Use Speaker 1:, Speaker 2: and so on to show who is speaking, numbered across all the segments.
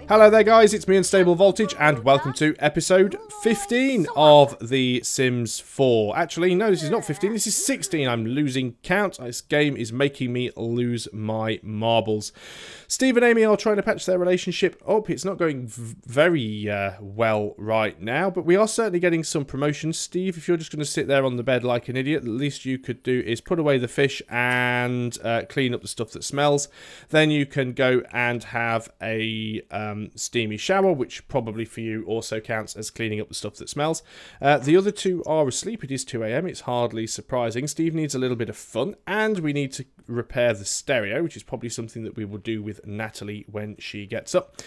Speaker 1: Hello there guys, it's me Unstable Voltage and welcome to episode 15 of The Sims 4. Actually, no, this is not 15, this is 16. I'm losing count. This game is making me lose my marbles. Steve and Amy are trying to patch their relationship up. It's not going very well right now, but we are certainly getting some promotions. Steve, if you're just going to sit there on the bed like an idiot, the least you could do is put away the fish and clean up the stuff that smells. Then you can go and have a steamy shower, which probably for you also counts as cleaning up the stuff that smells. The other two are asleep. It is 2 AM. It's hardly surprising. Steve needs a little bit of fun, and we need to repair the stereo, which is probably something that we will do with Natalie when she gets up.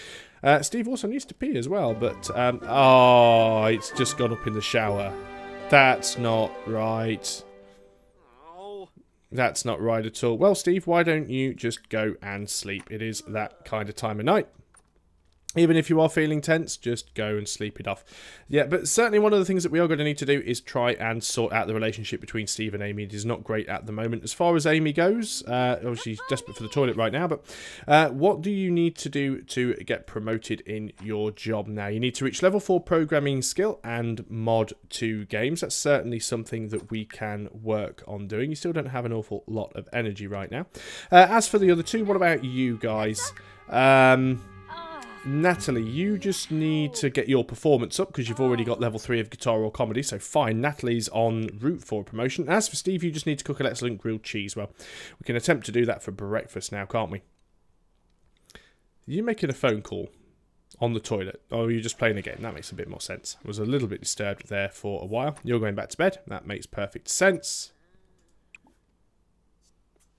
Speaker 1: Steve also needs to pee as well, but oh, it's just gone up in the shower. That's not right. That's not right at all. Well, Steve, why don't you just go and sleep? It is that kind of time of night. Even if you are feeling tense, just go and sleep it off. Yeah, but certainly one of the things that we are going to need to do is try and sort out the relationship between Steve and Amy. It is not great at the moment. As far as Amy goes, obviously she's desperate for the toilet right now, but what do you need to do to get promoted in your job now? You need to reach level 4 programming skill and mod 2 games. That's certainly something that we can work on doing. You still don't have an awful lot of energy right now. As for the other two, what about you guys? Natalie, you just need to get your performance up because you've already got level 3 of guitar or comedy, so fine. Natalie's on route for promotion. As for Steve, you just need to cook an excellent grilled cheese. Well, we can attempt to do that for breakfast now, can't we? Are you making a phone call on the toilet? Or are you just playing a game? That makes a bit more sense. I was a little bit disturbed there for a while. You're going back to bed. That makes perfect sense.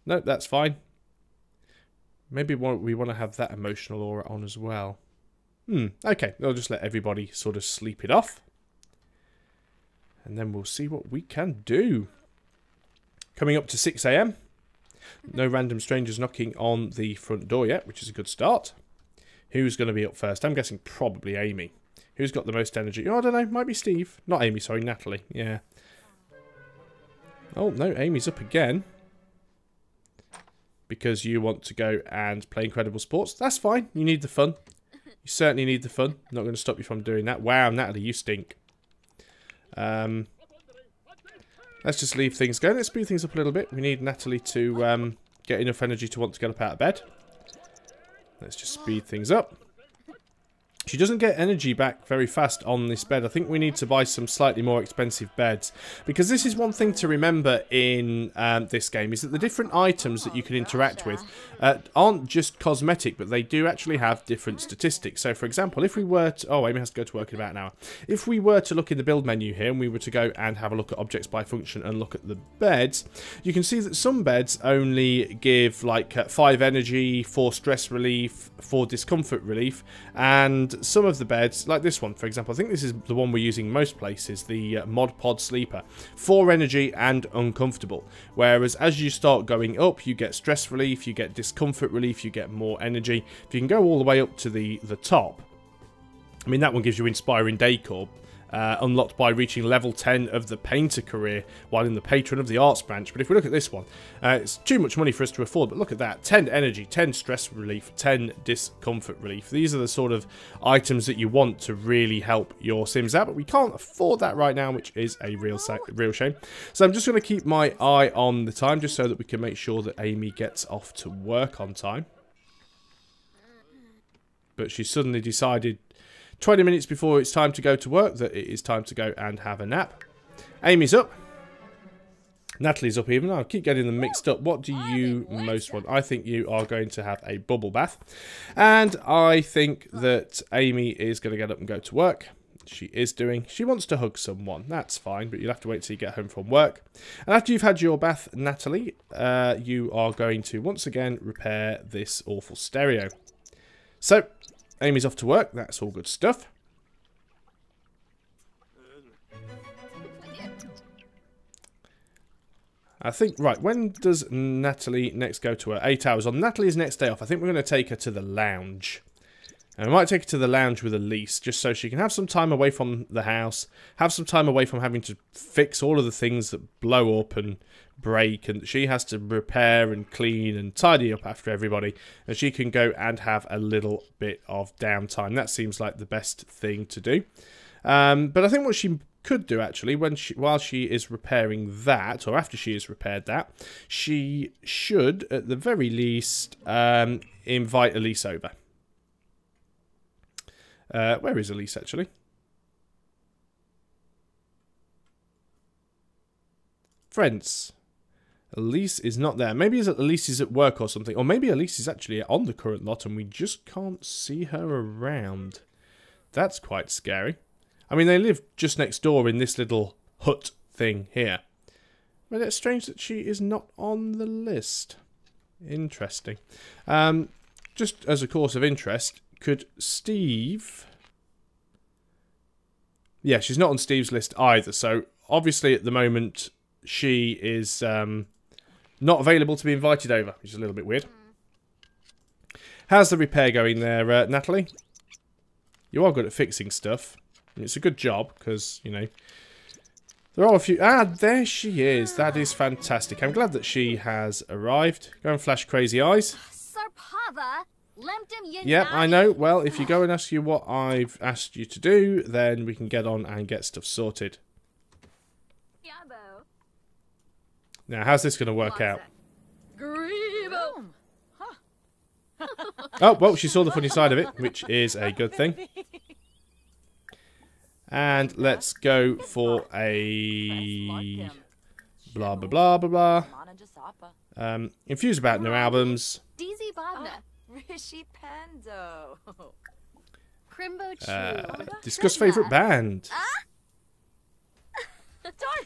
Speaker 1: No, that's fine. Maybe we want to have that emotional aura on as well. Okay, I'll just let everybody sort of sleep it off. And then we'll see what we can do. Coming up to 6 AM. No random strangers knocking on the front door yet, which is a good start. Who's going to be up first? I'm guessing probably Amy. Who's got the most energy? Oh, I don't know. Might be Steve. Not Amy, sorry. Natalie. Yeah. Oh, no. Amy's up again. Because you want to go and play Incredible Sports. That's fine. You need the fun. You certainly need the fun. I'm not going to stop you from doing that. Wow, Natalie, you stink. Let's just leave things going. Let's speed things up a little bit. We need Natalie to get enough energy to want to get up out of bed. Let's just speed things up. She doesn't get energy back very fast on this bed. I think we need to buy some slightly more expensive beds. Because this is one thing to remember in this game, is that the different items that you can interact with aren't just cosmetic, but they do actually have different statistics. So, for example, if we were to... Oh, Amy has to go to work in about an hour. If we were to look in the build menu here, and we were to go and have a look at objects by function and look at the beds, you can see that some beds only give, like, 5 energy, 4 stress relief, 4 discomfort relief, and some of the beds, like this one, for example, I think this is the one we're using most places, the Mod Pod Sleeper, 4 energy and uncomfortable. Whereas as you start going up, you get stress relief, you get discomfort relief, you get more energy. If you can go all the way up to the top, I mean, that one gives you inspiring decor. Unlocked by reaching level 10 of the painter career while in the patron of the arts branch. But if we look at this one, it's too much money for us to afford, but look at that. 10 energy, 10 stress relief, 10 discomfort relief. These are the sort of items that you want to really help your Sims out, but we can't afford that right now, which is a real shame. So I'm just going to keep my eye on the time just so that we can make sure that Amy gets off to work on time. But she suddenly decided 20 minutes before it's time to go to work that it is time to go and have a nap. Amy's up. Natalie's up even. I'll keep getting them mixed up. What do you most want? I think you are going to have a bubble bath. And I think that Amy is going to get up and go to work. She is doing. She wants to hug someone. That's fine, but you'll have to wait till you get home from work. And after you've had your bath, Natalie, you are going to once again repair this awful stereo. So, Amy's off to work. That's all good stuff. I think, right, when does Natalie next go to her? 8 hours on Natalie's next day off. I think we're going to take her to the lounge. And I might take her to the lounge with Elise, just so she can have some time away from the house, have some time away from having to fix all of the things that blow up and break, and she has to repair and clean and tidy up after everybody, and she can go and have a little bit of downtime. That seems like the best thing to do. But I think what she could do, actually, while she is repairing that, or after she has repaired that, she should, at the very least, invite Elise over. Where is Elise, actually? Friends. Elise is not there. Maybe Elise is at work or something. Or maybe Elise is actually on the current lot and we just can't see her around. That's quite scary. I mean, they live just next door in this little hut thing here. But it's strange that she is not on the list. Interesting. Just as a course of interest, could Steve... Yeah, she's not on Steve's list either. So, obviously, at the moment, she is not available to be invited over, which is a little bit weird. How's the repair going there, Natalie? You are good at fixing stuff. And it's a good job, because, you know, there are a few... Ah, there she is. That is fantastic. I'm glad that she has arrived. Go and flash crazy eyes. Yep, I know. Well, if you go and ask you what I've asked you to do, then we can get on and get stuff sorted. Now, how's this going to work out? Oh, well, she saw the funny side of it, which is a good thing. And let's go for a... blah, blah, blah, blah, blah. Infused about new albums. Discuss favourite band.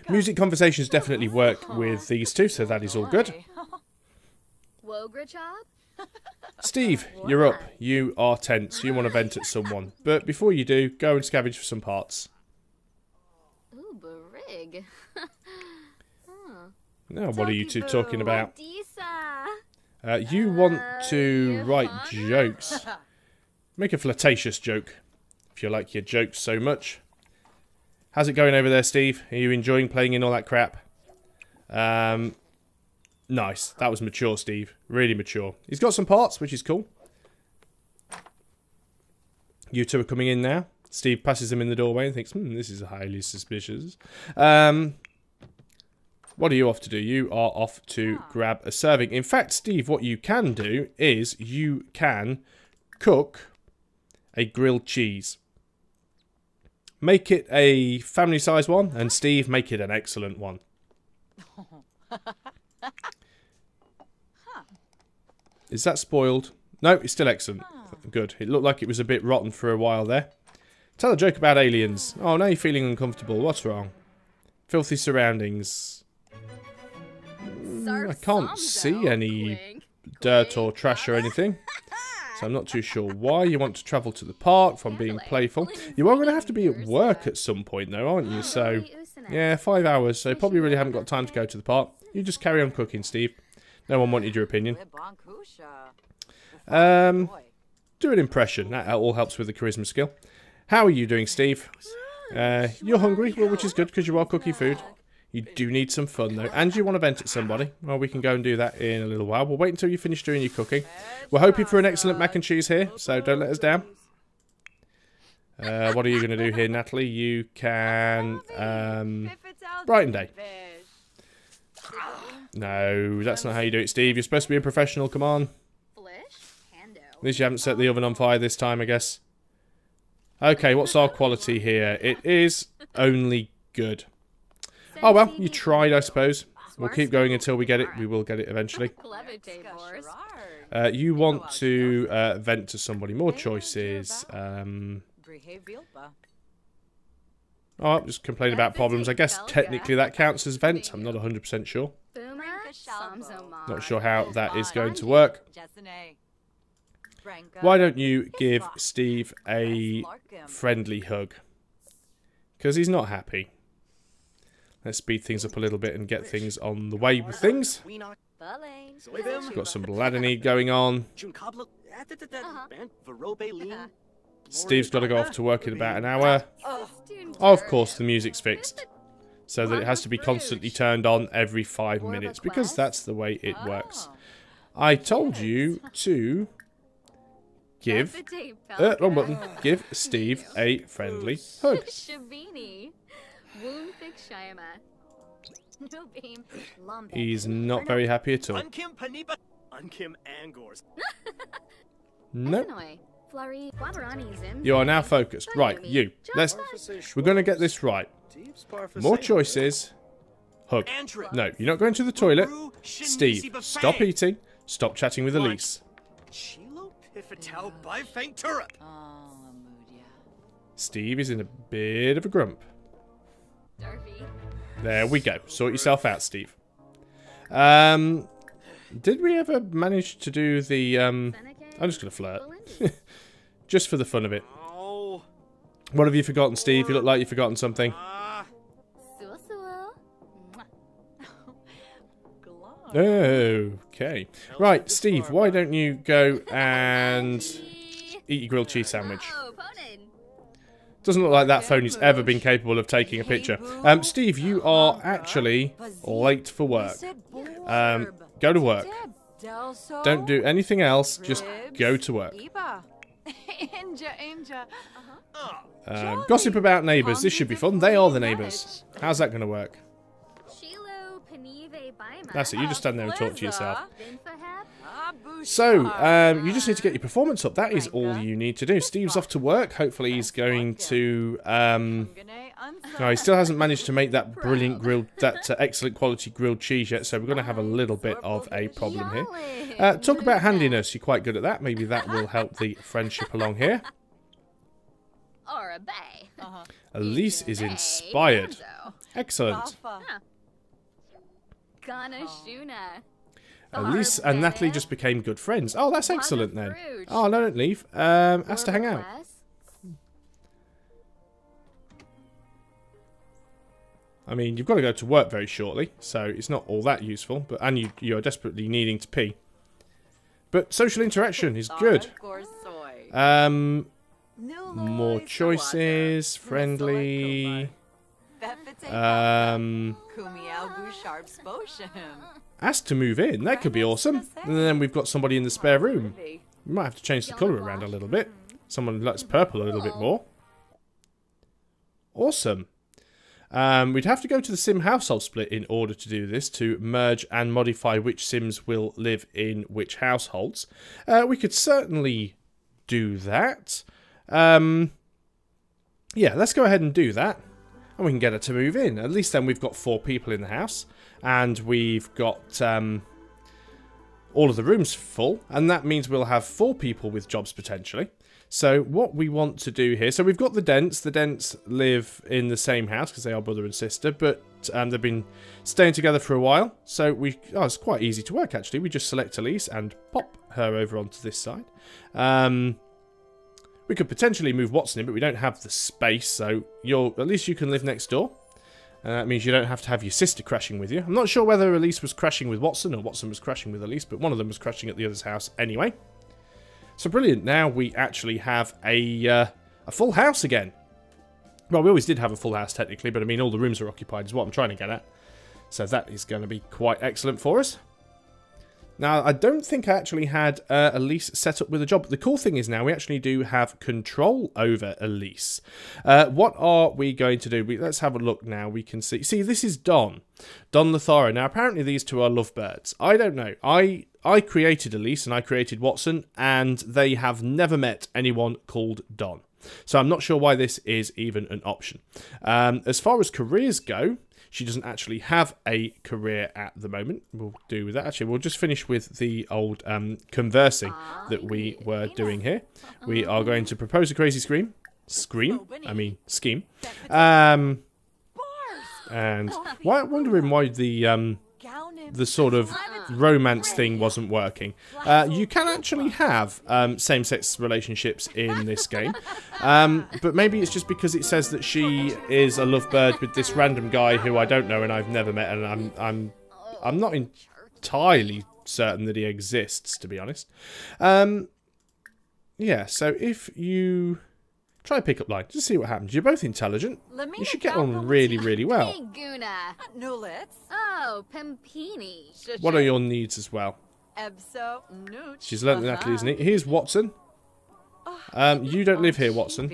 Speaker 1: Music conversations definitely work with these two, so that is all good. Steve, you're up. You are tense. You want to vent at someone. But before you do, go and scavenge for some parts. Now, what are you two talking about? You want to write jokes. Make a flirtatious joke, if you like your jokes so much. How's it going over there, Steve? Are you enjoying playing in all that crap? Nice. That was mature, Steve. Really mature. He's got some parts, which is cool. You two are coming in now. Steve passes him in the doorway and thinks, this is highly suspicious. What are you off to do? You are off to grab a serving. In fact, Steve, what you can do is you can cook a grilled cheese. Make it a family-size one, and Steve, make it an excellent one. Is that spoiled? No, it's still excellent. Good. It looked like it was a bit rotten for a while there. Tell a joke about aliens. Oh, now you're feeling uncomfortable. What's wrong? Filthy surroundings. I can't see any dirt or trash or anything. So I'm not too sure why you want to travel to the park from being playful. You are going to have to be at work at some point though, aren't you? So, yeah, 5 hours. So you probably really haven't got time to go to the park. You just carry on cooking, Steve. No one wanted your opinion. Do an impression. That all helps with the charisma skill. How are you doing, Steve? You're hungry, well, which is good because you are cooking food. You do need some fun, though. And you want to vent at somebody. Well, we can go and do that in a little while. We'll wait until you finish doing your cooking. We're hoping for an excellent mac and cheese here, so don't let us down. What are you going to do here, Natalie? You can... Brighton Day. No, that's not how you do it, Steve. You're supposed to be a professional. Come on. At least you haven't set the oven on fire this time, I guess. Okay, what's our quality here? It is only good. Oh, well, you tried, I suppose. We'll keep going until we get it. We will get it eventually. You want to vent to somebody. More choices. Oh, just complain about problems. I guess technically that counts as vent. I'm not 100% sure. Not sure how that is going to work. Why don't you give Steve a friendly hug? Because he's not happy. Let's speed things up a little bit and get things on the way with things. Got some Bladany going on. Steve's got to go off to work in about an hour. Of course, the music's fixed. So that it has to be constantly turned on every 5 minutes. Because that's the way it works. I told you to give... wrong button. Give Steve a friendly hug. He's not very happy at all. No. You are now focused. Right, you. We're going to get this right. More choices. Hug. No, you're not going to the toilet. Steve, stop eating. Stop chatting with Elise. Steve is in a bit of a grump. There we go. Sort yourself out, Steve. Did we ever manage to do the... I'm just going to flirt. Just for the fun of it. What have you forgotten, Steve? You look like you've forgotten something. Okay. Right, Steve, why don't you go and eat your grilled cheese sandwich? Doesn't look like that phone has ever been capable of taking a picture. Steve, you are actually late for work. Go to work. Don't do anything else, just go to work. Gossip about neighbours. This should be fun. They are the neighbours. How's that going to work? That's it, you just stand there and talk to yourself. So, you just need to get your performance up. That is all you need to do. Steve's off to work. Hopefully he's going to... no, he still hasn't managed to make that brilliant grilled... that excellent quality grilled cheese yet, so we're going to have a little bit of a problem here. Talk about handiness. You're quite good at that. Maybe that will help the friendship along here. Elise is inspired. Excellent. Elise and Natalie just became good friends. Oh, that's excellent then. Oh, no, don't leave. Ask to hang out. I mean, you've got to go to work very shortly, so it's not all that useful. But and you're desperately needing to pee. But social interaction is good. More choices, friendly. Asked to move in. That could be awesome. And then we've got somebody in the spare room. We might have to change the colour around a little bit. Someone likes purple a little bit more. Awesome. We'd have to go to the sim household split in order to do this, to merge and modify which sims will live in which households. We could certainly do that. Yeah, let's go ahead and do that. And we can get her to move in. At least then we've got 4 people in the house. And we've got all of the rooms full. And that means we'll have 4 people with jobs potentially. So what we want to do here... So we've got the Dents. The Dents live in the same house because they are brother and sister. But they've been staying together for a while. So it's quite easy to work actually. We just select Elise and pop her over onto this side. We could potentially move Watson in, but we don't have the space, so at least you can live next door. That means you don't have to have your sister crashing with you. I'm not sure whether Elise was crashing with Watson or Watson was crashing with Elise, but one of them was crashing at the other's house anyway. So brilliant, now we actually have a full house again. Well, we always did have a full house technically, but I mean all the rooms are occupied is what I'm trying to get at. So that is going to be quite excellent for us. Now, I don't think I actually had Elise set up with a job. The cool thing is now we actually do have control over Elise. What are we going to do? Let's have a look now. We can see... See, this is Don. Don Lotharo. Now, apparently these two are lovebirds. I don't know. I created Elise and I created Watson, and they have never met anyone called Don. So I'm not sure why this is even an option. As far as careers go... She doesn't actually have a career at the moment. We'll do with that. Actually, we'll just finish with the old conversing that we were doing here. We are going to propose a crazy scheme. Scheme. And wondering why the sort of romance thing wasn't working. You can actually have same-sex relationships in this game, but maybe it's just because it says that she is a lovebird with this random guy who I don't know and I've never met, and I'm not entirely certain that he exists, to be honest. Yeah, so if you Try a pickup line. Just see what happens. You're both intelligent. You should get on really, really well.
Speaker 2: Oh, Pimpini.
Speaker 1: What are your needs as well? She's learnt Natalie's need. Here's Watson. You don't live here, Watson.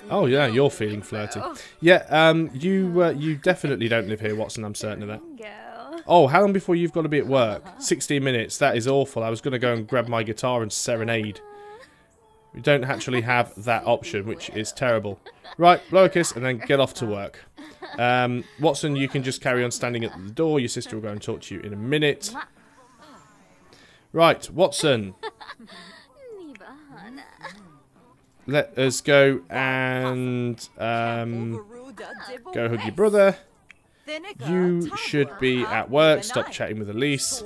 Speaker 1: Oh yeah, you're feeling flirty. Yeah, you definitely don't live here, Watson. I'm certain of that. Oh, how long before you've got to be at work? 16 minutes. That is awful. I was going to go and grab my guitar and serenade. We don't actually have that option, which is terrible. Right, blow a kiss and then get off to work. Watson, you can just carry on standing at the door. Your sister will go and talk to you in a minute. Right, Watson. Let us go and go hug your brother. You should be at work. Stop chatting with Elise.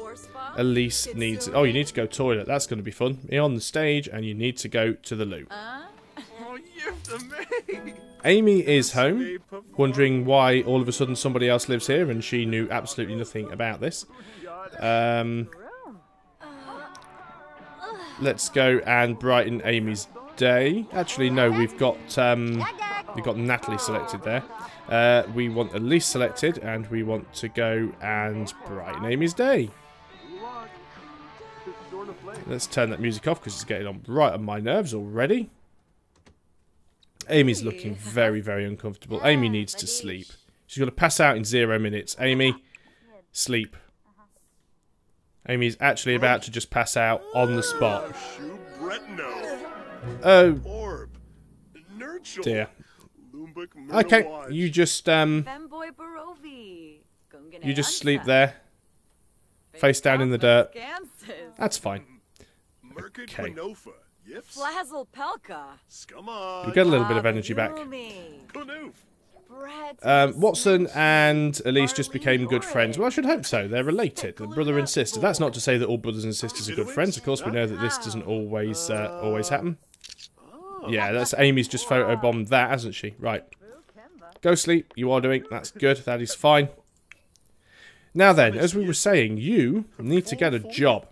Speaker 1: Elise needs... Oh, you need to go toilet. That's going to be fun. You're on the stage and you need to go to the loo. Amy is home, wondering why all of a sudden somebody else lives here and she knew absolutely nothing about this. Let's go and brighten Amy's day. Actually, no, we've got Natalie selected there. We want Elise selected, and we want to go and brighten Amy's day. Let's turn that music off because it's getting on right on my nerves already. Amy's looking very, very uncomfortable. Amy needs to sleep. She's going to pass out in 0 minutes. Amy, sleep. Amy's actually about to just pass out on the spot. Oh dear. Okay, you just sleep there, face down in the dirt. That's fine. Okay. You get a little bit of energy back. Watson and Elise just became good friends. Well, I should hope so. They're related. They're brother and sister. That's not to say that all brothers and sisters are good friends. Of course, we know that this doesn't always happen. Yeah, that's Amy's just photobombed that, hasn't she? Right. Go sleep. You are doing. That's good. That is fine. Now then, as we were saying, you need to get a job.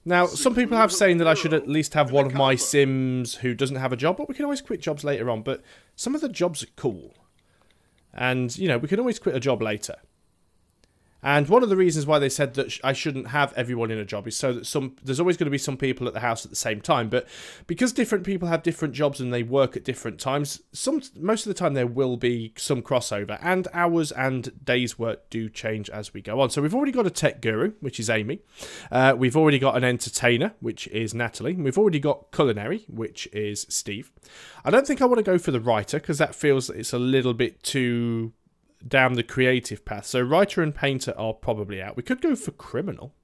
Speaker 1: Now, some people have saying that I should at least have one of my Sims who doesn't have a job, but we can always quit jobs later on. But some of the jobs are cool. And, you know, we can always quit a job later. And one of the reasons why they said that I shouldn't have everyone in a job is so that there's always going to be some people at the house at the same time. But because different people have different jobs and they work at different times, most of the time there will be some crossover. And hours and days' work do change as we go on. So we've already got a tech guru, which is Amy. We've already got an entertainer, which is Natalie. We've already got culinary, which is Steve. I don't think I want to go for the writer because that feels that it's a little bit too... down the creative path. So writer and painter are probably out. We could go for criminal.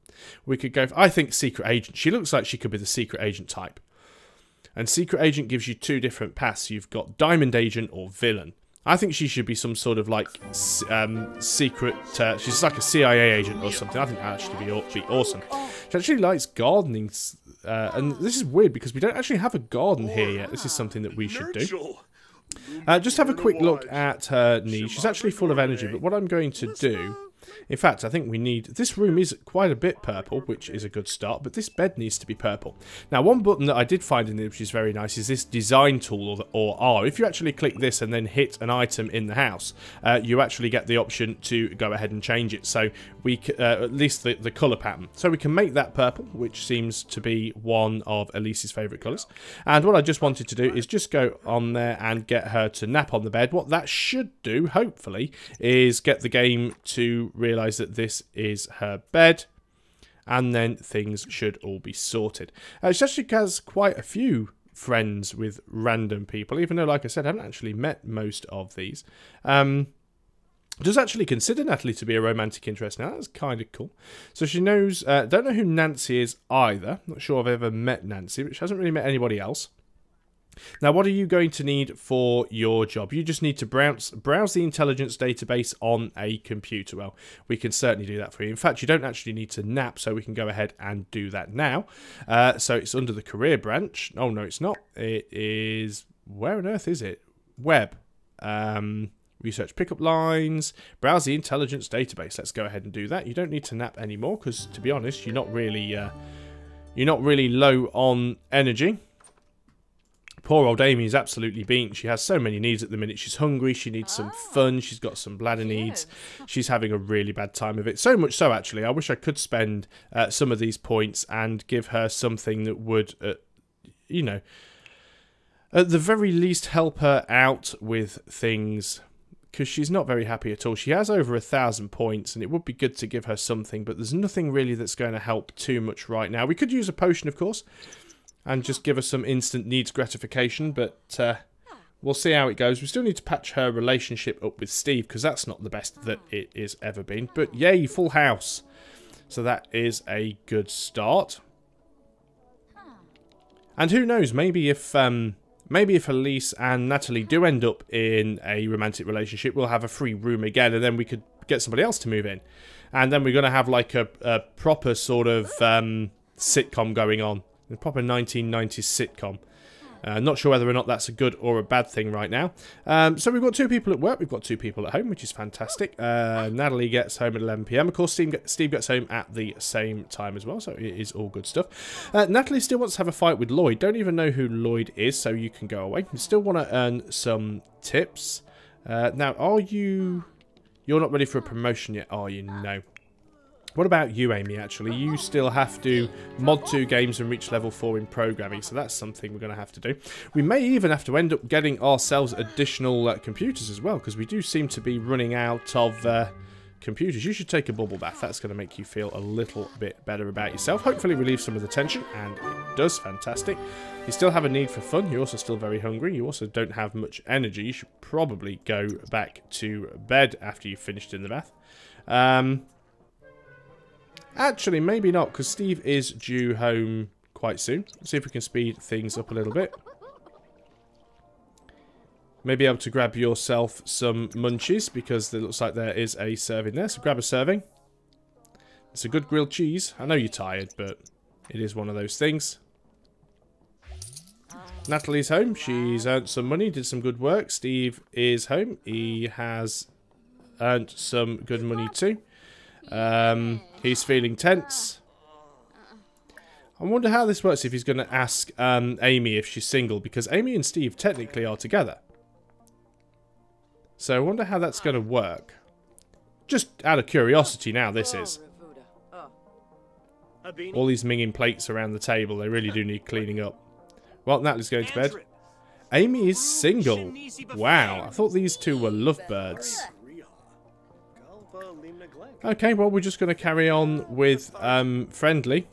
Speaker 1: We could go for, I think, secret agent. She looks like she could be the secret agent type. And secret agent gives you 2 different paths. You've got diamond agent or villain. I think she should be some sort of like secret... she's like a CIA agent or something. I think that actually be awesome. She actually likes gardening. And this is weird because we don't actually have a garden here yet. This is something that we should do. Just have a quick look at her needs. She's actually full of energy, but what I'm going to do... In fact, I think we need... This room is quite a bit purple, which is a good start, but this bed needs to be purple. Now, one button that I did find in there, which is very nice, is this design tool, or R. If you actually click this and then hit an item in the house, you actually get the option to go ahead and change it. So, we at least the colour pattern. So, we can make that purple, which seems to be one of Elise's favourite colours. And what I just wanted to do is just go on there and get her to nap on the bed. What that should do, hopefully, is get the game to realise that this is her bed, and then things should all be sorted. She actually has quite a few friends with random people, even though, like I said, I haven't actually met most of these. Does actually consider Natalie to be a romantic interest now. That's kind of cool. So she knows, don't know who Nancy is either. Not sure I've ever met Nancy, but she hasn't really met anybody else. Now, what are you going to need for your job? You just need to browse the intelligence database on a computer. Well, we can certainly do that for you. In fact, you don't actually need to nap, so we can go ahead and do that now. So it's under the career branch. Oh, no, it's not. It is... Where on earth is it? Web. Research pickup lines. Browse the intelligence database. Let's go ahead and do that. You don't need to nap anymore because, to be honest, you're not really... You're not really low on energy. Poor old Amy is absolutely beaten. She has so many needs at the minute. She's hungry. She needs some fun. She's got some bladder needs. She's having a really bad time of it. So much so, actually, I wish I could spend some of these points and give her something that would, you know, at the very least help her out with things, because she's not very happy at all. She has over 1,000 points, and it would be good to give her something, but there's nothing really that's going to help too much right now. We could use a potion, of course, and just give her some instant needs gratification, but we'll see how it goes. We still need to patch her relationship up with Steve, because that's not the best that it is ever been. But yay, full house. So that is a good start. And who knows, maybe if Elise and Natalie do end up in a romantic relationship, we'll have a free room again, and then we could get somebody else to move in. And then we're going to have like a proper sort of sitcom going on. A proper 1990s sitcom. Not sure whether or not that's a good or a bad thing right now. So we've got 2 people at work. We've got 2 people at home, which is fantastic. Natalie gets home at 11 PM. Of course, Steve gets home at the same time as well, so it is all good stuff. Natalie still wants to have a fight with Lloyd. Don't even know who Lloyd is, so you can go away. You still want to earn some tips. Now, are you... You're not ready for a promotion yet, are you? No. What about you, Amy, actually? You still have to mod 2 games and reach level 4 in programming, so that's something we're going to have to do. We may even have to end up getting ourselves additional computers as well, because we do seem to be running out of computers. You should take a bubble bath. That's going to make you feel a little bit better about yourself. Hopefully relieve some of the tension, and it does. Fantastic. You still have a need for fun. You're also still very hungry. You also don't have much energy. You should probably go back to bed after you've finished in the bath. Actually, maybe not, because Steve is due home quite soon. Let's see if we can speed things up a little bit. Maybe able to grab yourself some munchies, because it looks like there is a serving there. So grab a serving. It's a good grilled cheese. I know you're tired, but it is one of those things. Natalie's home. She's earned some money, did some good work. Steve is home. He has earned some good money too. He's feeling tense. I wonder how this works if he's going to ask Amy if she's single, because Amy and Steve technically are together. So I wonder how that's going to work. Just out of curiosity now, this is. All these minging plates around the table, they really do need cleaning up. Well, Natalie's going to bed. Amy is single. Wow, I thought these two were lovebirds. Okay, well, we're just going to carry on with friendly.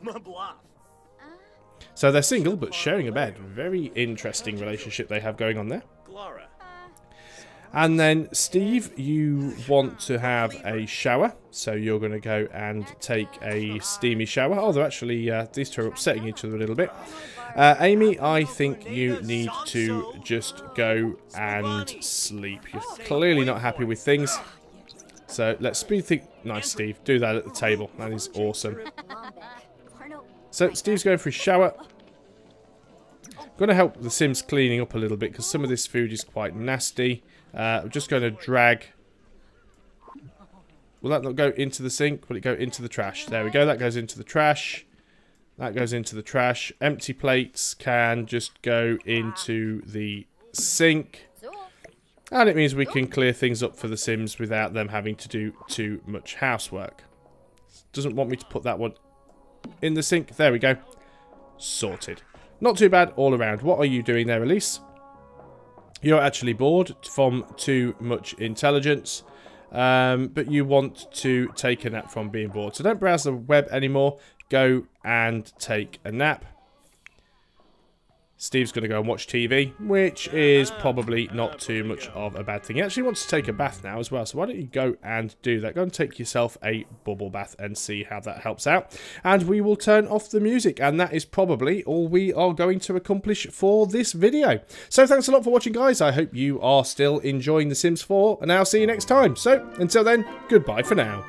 Speaker 1: So they're single, but sharing a bed. Very interesting relationship they have going on there. And then, Steve, you want to have a shower. So you're going to go and take a steamy shower. Oh, they're actually, these two are upsetting each other a little bit. Amy, I think you need to just go and sleep. You're clearly not happy with things. So let's speed things. Nice, Steve. Do that at the table. That is awesome. So Steve's going for his shower. I'm going to help the Sims cleaning up a little bit because some of this food is quite nasty. I'm just going to drag. Will that not go into the sink? Will it go into the trash? There we go. That goes into the trash. That goes into the trash. Empty plates can just go into the sink. And it means we can clear things up for the Sims without them having to do too much housework. Doesn't want me to put that one in the sink. There we go. Sorted. Not too bad all around. What are you doing there, Elise? You're actually bored from too much intelligence. But you want to take a nap from being bored. So don't browse the web anymore. Go and take a nap. Steve's going to go and watch TV, which is probably not too much of a bad thing. He actually wants to take a bath now as well, so why don't you go and do that? Go and take yourself a bubble bath and see how that helps out. And we will turn off the music, and that is probably all we are going to accomplish for this video. So thanks a lot for watching, guys. I hope you are still enjoying The Sims 4, and I'll see you next time. So until then, goodbye for now.